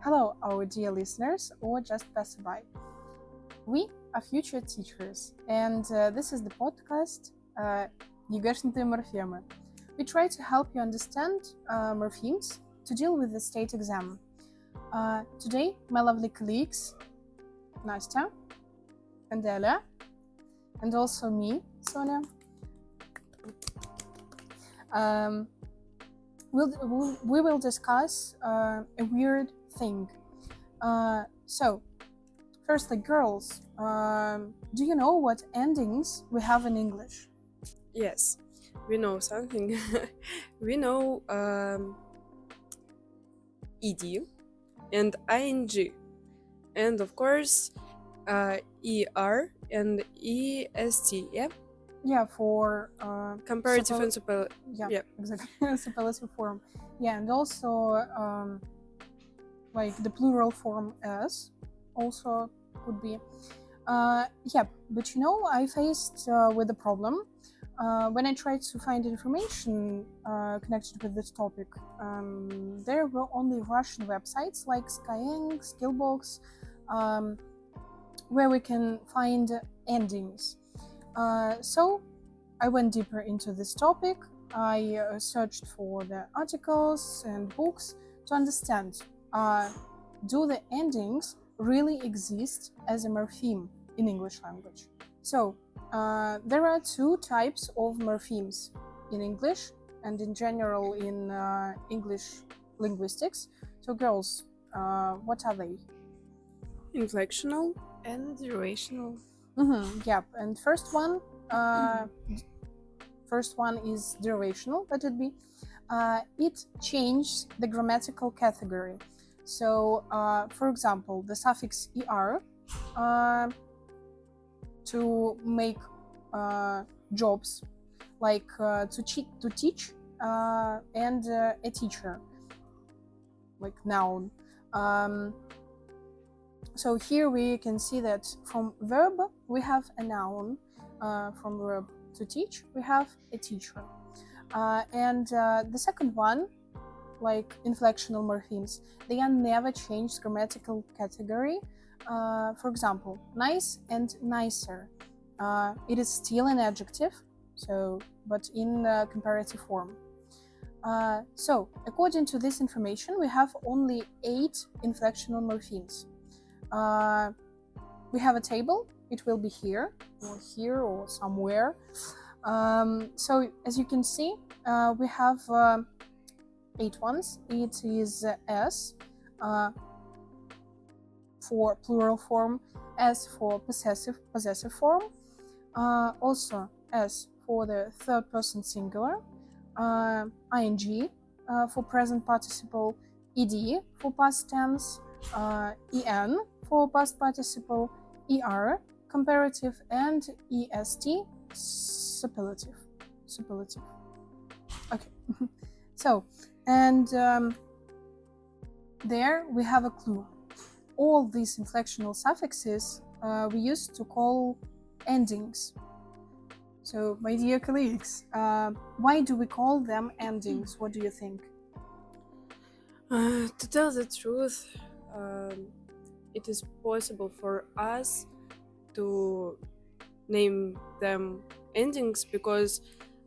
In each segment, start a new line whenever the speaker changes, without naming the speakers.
Hello, our dear listeners, or just passerby. We are future teachers, and this is the podcast ЕГЭшнутые морфемы. We try to help you understand morphemes to deal with the state exam. Today, my lovely colleagues, Настя and Ella, and also me, Sonia, we will discuss a weird thing. So, firstly, girls, do you know what endings we have in English?
Yes, we know something. We know ed and ing, and of course er and est. Yeah,
Yeah, for
comparative and super.
yeah, exactly. Superlative form. Yeah, and also like the plural form as also could be. But you know, I faced with a problem when I tried to find information connected with this topic. There were only Russian websites like Skyeng, Skillbox, where we can find endings. So I went deeper into this topic. I searched for the articles and books to understand, do the endings really exist as a morpheme in English language? So there are two types of morphemes in English and in general in English linguistics. So girls, what are they?
Inflectional
and durational.
Yep. And first one is durational. That would be it changes the grammatical category. So, for example, the suffix er to make jobs like to teach and a teacher, like noun. So here we can see that from verb we have a noun, from verb to teach we have a teacher, and the second one, like inflectional morphemes, they are never changed grammatical category. For example, nice and nicer, it is still an adjective, so but in comparative form. So according to this information, we have only 8 inflectional morphemes. We have a table. It will be here or somewhere. So as you can see, we have 8 ones. It is S for plural form, S for possessive form, also S for the third person singular, ing for present participle, ed for past tense, en for past participle, er comparative, and est superlative. Okay. So, and there we have a clue. All these inflectional suffixes we used to call endings. So, my dear colleagues, why do we call them endings? What do you think?
To tell the truth, it is possible for us to name them endings because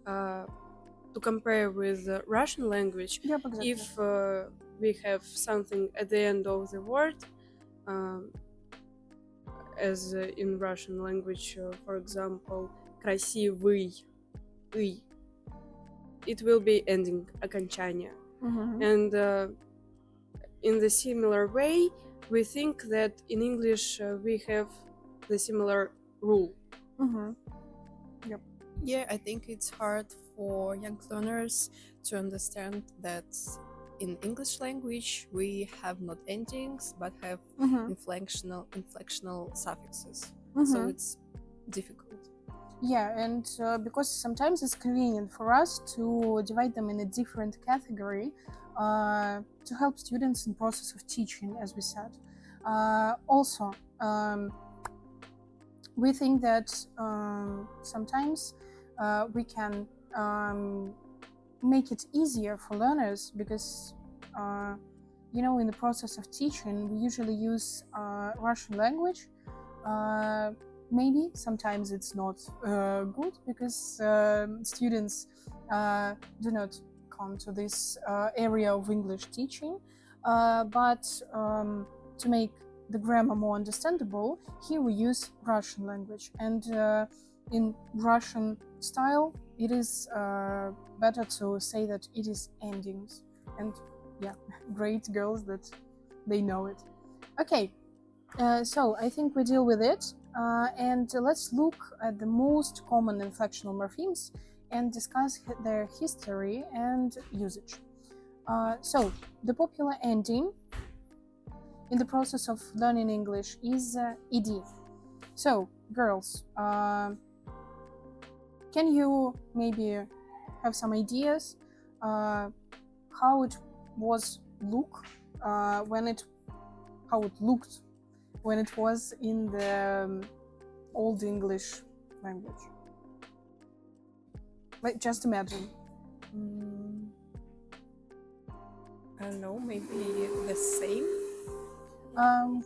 to compare with the Russian language,
Yep, exactly.
if we have something at the end of the word, as in Russian language, for example, красивый, it will be ending окончание. And in the similar way, we think that in English we have the similar rule.
Yep.
Yeah, I think it's hard for young learners to understand that in English language we have not endings but have inflectional suffixes. So it's difficult.
Yeah, and because sometimes it's convenient for us to divide them in a different category to help students in process of teaching, as we said. Also, we think that sometimes we can make it easier for learners because you know, in the process of teaching, we usually use Russian language. Maybe sometimes it's not good because students do not come to this area of English teaching. But to make the grammar more understandable, here we use Russian language. And in Russian style, it is better to say that it is endings. And yeah, great girls that they know it. Okay, so I think we deal with it. And let's look at the most common inflectional morphemes and discuss their history and usage. So the popular ending in the process of learning English is ed. So girls, can you maybe have some ideas how it was how it looked when it was in the Old English language? Like, just imagine.
I don't know, maybe the same?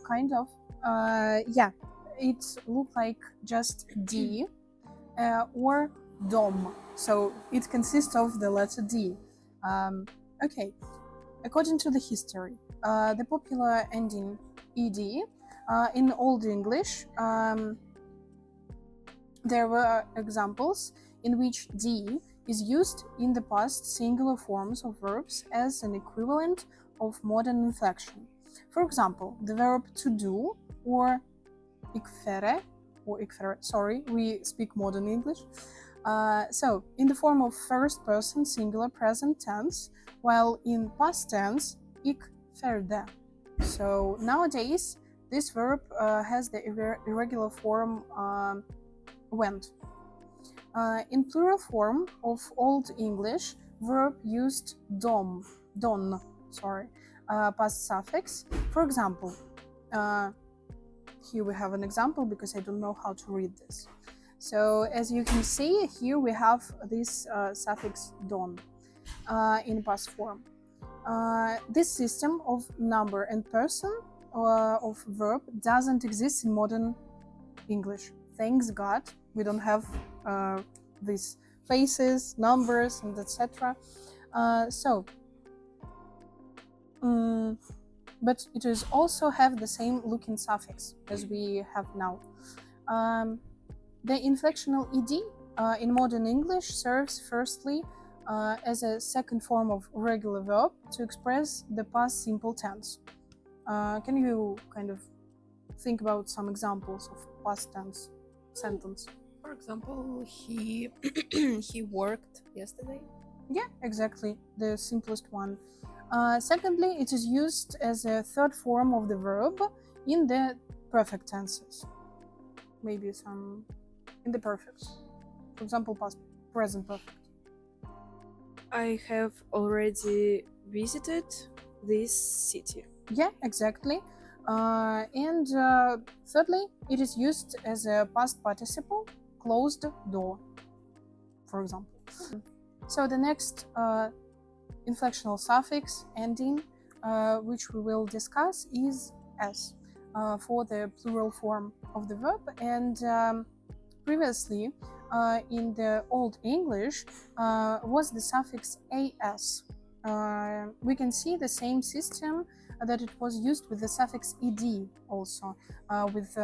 Kind of. Yeah, it looked like just D or DOM. So it consists of the letter D. Okay, according to the history, the popular ending ed in Old English, there were examples in which D is used in the past singular forms of verbs as an equivalent of modern inflection. For example, the verb to do or ikfere, sorry, we speak modern English. So, in the form of first person singular present tense, while in past tense, ikferde. So, nowadays, this verb has the irregular form went. In plural form of Old English, verb used don, past suffix. For example, here we have an example because I don't know how to read this. So as you can see, here we have this suffix don in past form. This system of number and person of verb doesn't exist in modern English. Thanks God, we don't have these faces, numbers, and etc. But it is also have the same looking suffix as we have now. The inflectional ed in modern English serves firstly as a second form of regular verb to express the past simple tense. Can you kind of think about some examples of past tense sentence?
For example, he he worked yesterday.
Yeah, exactly, the simplest one. Secondly, it is used as a third form of the verb in the perfect tenses. Maybe some in the perfect. For example, past, present perfect.
I have already visited this city.
Yeah, exactly. And thirdly, it is used as a past participle, closed door, for example. So the next inflectional suffix ending, which we will discuss, is s for the plural form of the verb. And previously, in the Old English, was the suffix as. We can see the same system that it was used with the suffix ed also, with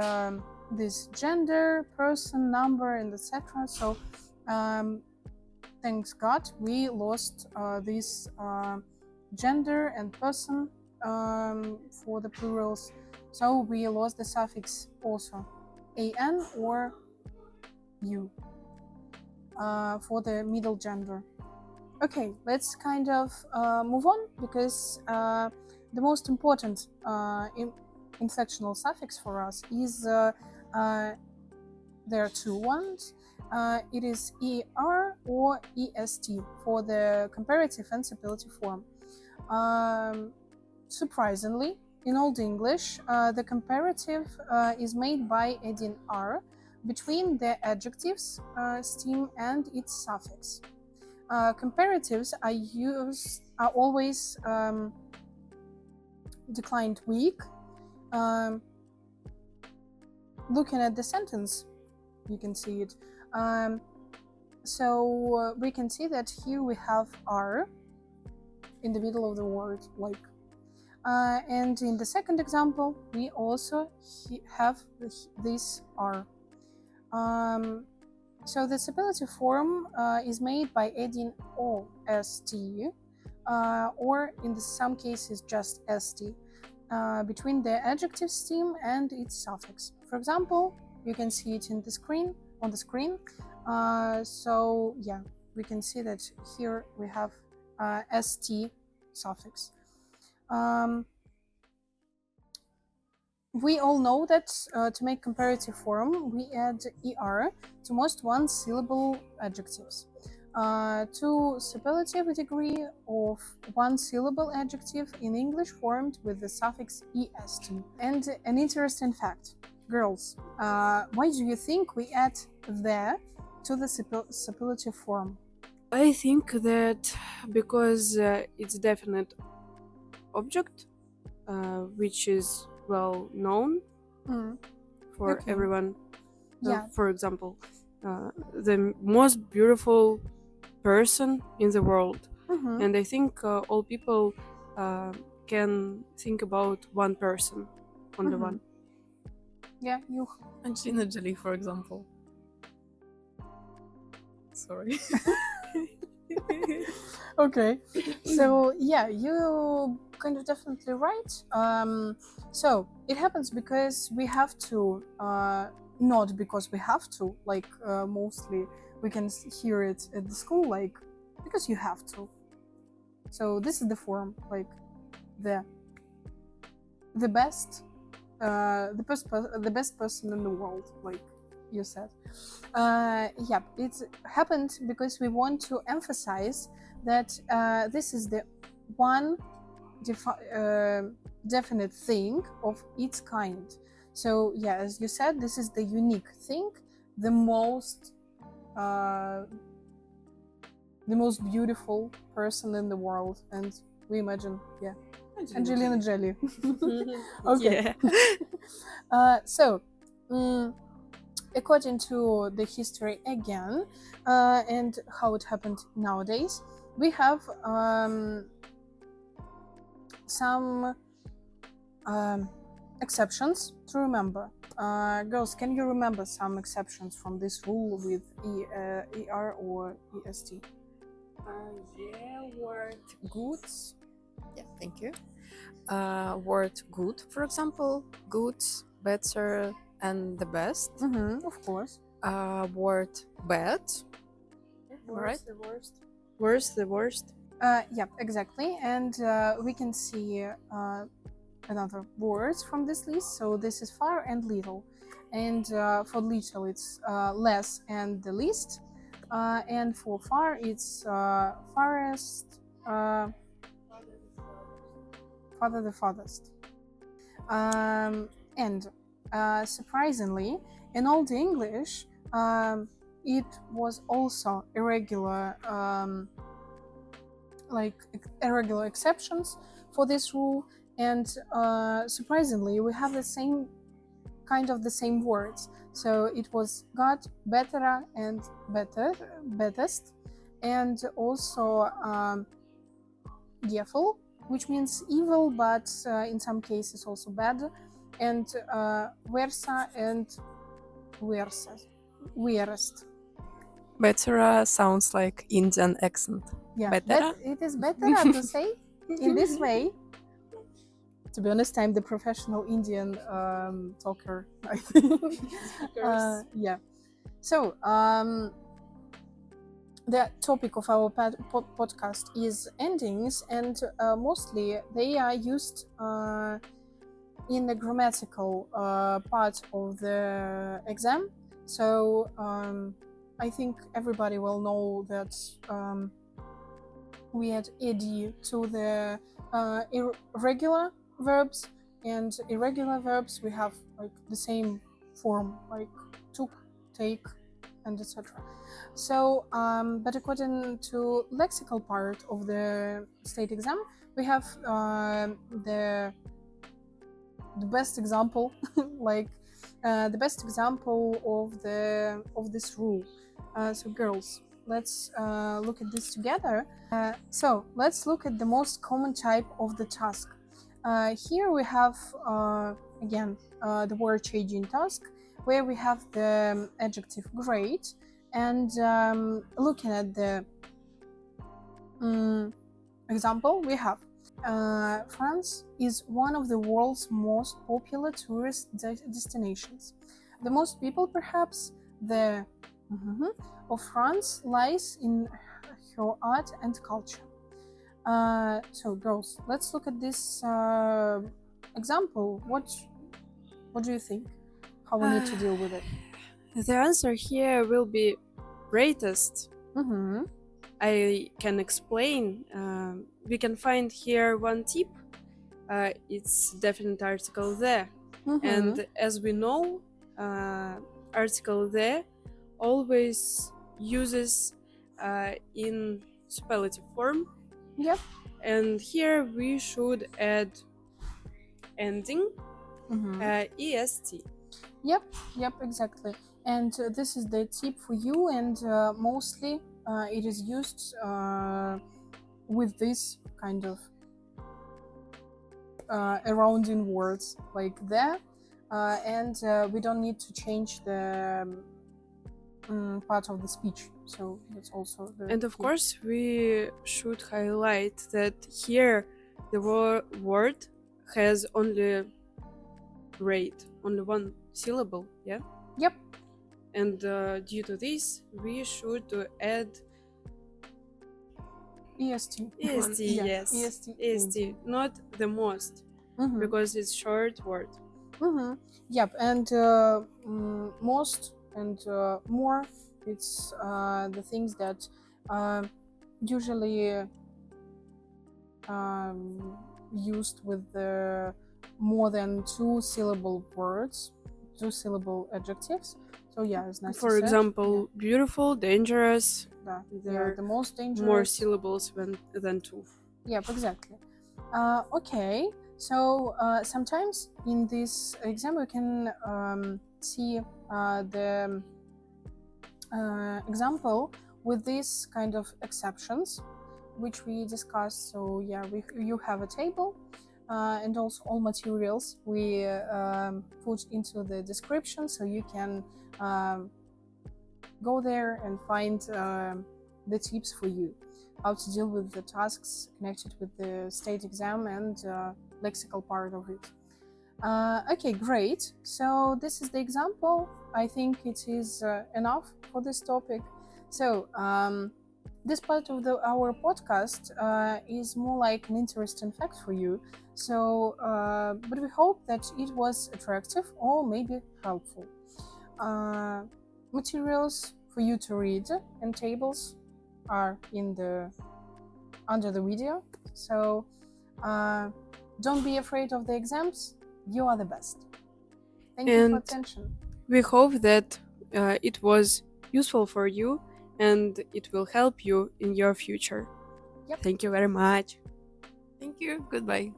this gender, person, number, and etc. So thanks God, we lost this gender and person for the plurals. So we lost the suffix also an or u for the middle gender. Okay, let's kind of move on, because the most important inflectional suffix for us is there are two ones. It is er or est for the comparative and superlative form. Surprisingly, in Old English, the comparative is made by adding r between the adjectives stem and its suffix. Comparatives are always declined week. Looking at the sentence, you can see it. So we can see that here we have are in the middle of the word, like. And in the second example, we also have this are. So the superlative form is made by adding ost, or in some cases just st, between the adjective stem and its suffix. For example, you can see it on the screen. So yeah, we can see that here we have st suffix. We all know that to make comparative form, we add er to most one-syllable adjectives. To superlative degree of one-syllable adjective in English formed with the suffix est. And an interesting fact, girls, why do you think we add the to the superlative form?
I think that because it's definite object, which is well known for
Okay.
everyone.
Yeah.
For example, the most beautiful person in the world, and I think all people can think about one person, only one.
Yeah, you.
Angelina Jolie, for example. Sorry.
Okay, so yeah, you kind of definitely right. So it happens because we have to, not because we have to, like mostly we can hear it at the school, like because you have to. So this is the form, like the best, the best person in the world, like you said. Yeah, it happened because we want to emphasize that this is the one definite thing of its kind. So yeah, as you said, this is the unique thing, the most beautiful person in the world, and we imagine, yeah, Angelina Jolie. Okay.
Yeah.
So according to the history again, and how it happened nowadays, we have some exceptions to remember. Girls, can you remember some exceptions from this rule with er or est?
Yeah, word goods. Yeah, thank you. Word good, for example, good, better, and the best.
Of course.
Word bad.
Worst, the worst. Worst, the worst.
Yeah, exactly. And we can see another words from this list. So this is far and little. And for little, it's less and the least. And for far, it's farthest, farther the farthest. And surprisingly, in Old English, it was also irregular, like irregular exceptions for this rule. And surprisingly, we have the same kind of the same words. So it was God, better, and better, bettest, and also evil, which means evil, but in some cases also bad, and versa and weirdest.
Better sounds like Indian accent.
Yeah,
Better?
it is better to say in this way. To be honest, I'm the professional Indian talker, I think. Yeah. So the topic of our podcast is endings, and mostly they are used in the grammatical part of the exam. So I think everybody will know that we add ed to the irregular verbs, and irregular verbs we have like the same form, like took, take, and etc. So but according to lexical part of the state exam, we have the the best example, like the best example of this rule. So girls, let's look at this together. So let's look at the most common type of the task. Here we have again the word changing task, where we have the adjective great, and looking at the example we have France is one of the world's most popular tourist destinations. The most people, perhaps, the of France lies in her art and culture. So, girls, let's look at this example. What do you think? How we need to deal with it?
The answer here will be greatest.
Mm-hmm.
I can explain. We can find here one tip. It's definite article there.
Mm-hmm.
And as we know, article there always uses in superlative form.
Yep.
And here we should add ending est.
Yep, exactly. And this is the tip for you, and mostly it is used with this kind of surrounding words like there, and we don't need to change the part of the speech. So that's also the
And of
tip.
course, we should highlight that here the word has only rate, only one syllable, yeah?
Yep.
And due to this, we should add
est.
est,
Yeah,
yes,
est.
est, not the most,
Mm-hmm.
because it's short word.
Mm-hmm. Yep, and most and more, it's the things that usually used with the more than two-syllable words, two-syllable adjectives. So yeah, as Nastya
For
said,
example, beautiful, dangerous,
yeah,
they're
the most dangerous.
more syllables than two.
Yep, exactly. Okay, so sometimes in this exam we can see the example with these kind of exceptions, which we discussed. So yeah, you have a table, and also all materials we put into the description, so you can go there and find the tips for you, how to deal with the tasks connected with the state exam and lexical part of it. Okay, great. So this is the example. I think it is enough for this topic. So this part of our podcast is more like an interesting fact for you. So, but we hope that it was attractive or maybe helpful. Materials for you to read and tables are under the video. So don't be afraid of the exams. You are the best. Thank you for attention.
We hope that it was useful for you and it will help you in your future.
Yep.
Thank you very much.
Thank you. Goodbye.